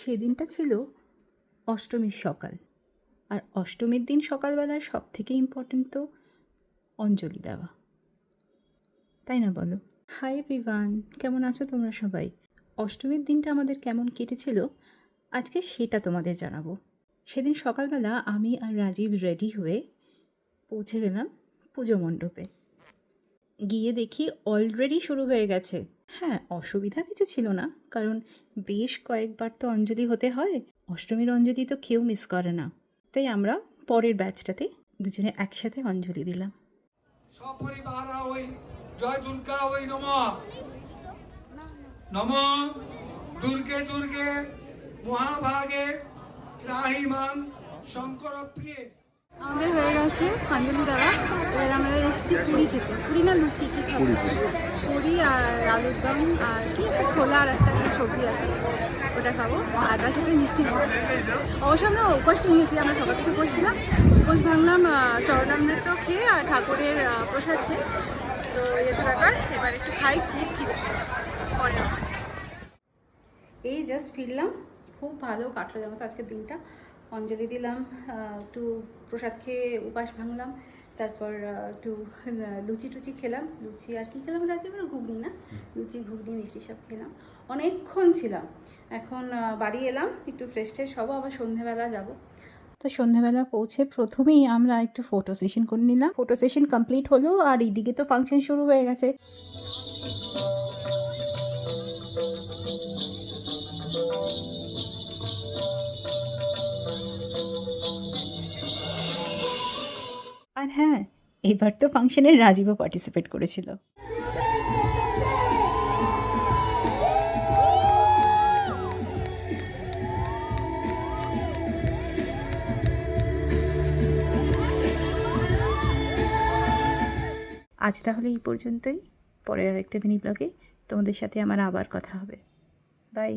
সেদিনটা ছিল অষ্টমীর সকাল। আর অষ্টমীর দিন সকালবেলার সব থেকে ইম্পর্ট্যান্ট তো অঞ্জলি দেওয়া, তাই না বলো? হাই এভরিওয়ান, কেমন আছো তোমরা সবাই? অষ্টমীর দিনটা আমাদের কেমন কেটেছিল আজকে সেটা তোমাদের জানাবো। সেদিন সকালবেলা আমি আর রাজীব রেডি হয়ে পৌঁছে গেলাম পুজো মণ্ডপে। গিয়ে দেখি অলরেডি শুরু হয়ে গেছে। হ্যাঁ, অসুবিধা কিছু ছিল না, কারণ বেশ কয়েকবার তো অঞ্জলি হতে হয়। অষ্টমীর অঞ্জলি তো কেউ মিস করে না, তাই আমরা পরের ব্যাচটাতে দুজনে একসাথে অঞ্জলি দিলাম। সপরিবার ওই জয় দুর্গা ওই নম দুর্গে দুর্গে মহাভাগে ত্রাহিমাং শঙ্কর প্রিয়ে। আমাদের হয়ে গেছে অঞ্জলি দেওয়া। এবার আমরা এসেছি পুরি খেতে। পুরি না লুচি, কি খাবো? পুরি আর আলুর দম আর কি একটা ছোলা আর একটা সবজি আছে, ওটা খাবো। আর তার সাথে মিষ্টি খাবো। অবশ্য আমরা উপোস নিয়েছি, আমরা সকাল থেকে উপোস ছিলাম। উপোস ভাঙলাম চরণামৃত খেয়ে আর ঠাকুরের প্রসাদ খেয়ে। তো এই হচ্ছে ব্যাপার। এবার একটু খাই, খুব খিদে পেয়েছে। পরে এই জাস্ট ফিরলাম, খুব ভালো কাটলো যেমন আজকের দিনটা। অঞ্জলি দিলাম, একটু প্রসাদ খেয়ে উপাস ভাঙলাম, তারপর একটু লুচি টুচি খেলাম। লুচি আর কি খেলাম রাজীব? ঘুগনি না, লুচি ঘুগনি মিষ্টি সব খেলাম। অনেকক্ষণ ছিলাম। এখন বাড়ি এলাম, একটু ফ্রেশ ট্রেশ হবো, আবার সন্ধ্যেবেলা যাব। তো সন্ধ্যেবেলা পৌঁছে প্রথমেই আমরা একটু ফটো সেশন করে নিলাম। ফটো সেশন কমপ্লিট হলো, আর এইদিকে তো ফাংশন শুরু হয়ে গেছে। আর হ্যাঁ, এবার তো ফাংশনের রাজীবও পার্টিসিপেট করেছিল। আজ তাহলে এই পর্যন্তই। পরের আরেকটা মিনি ব্লগে তোমাদের সাথে আমার আবার কথা হবে। বাই।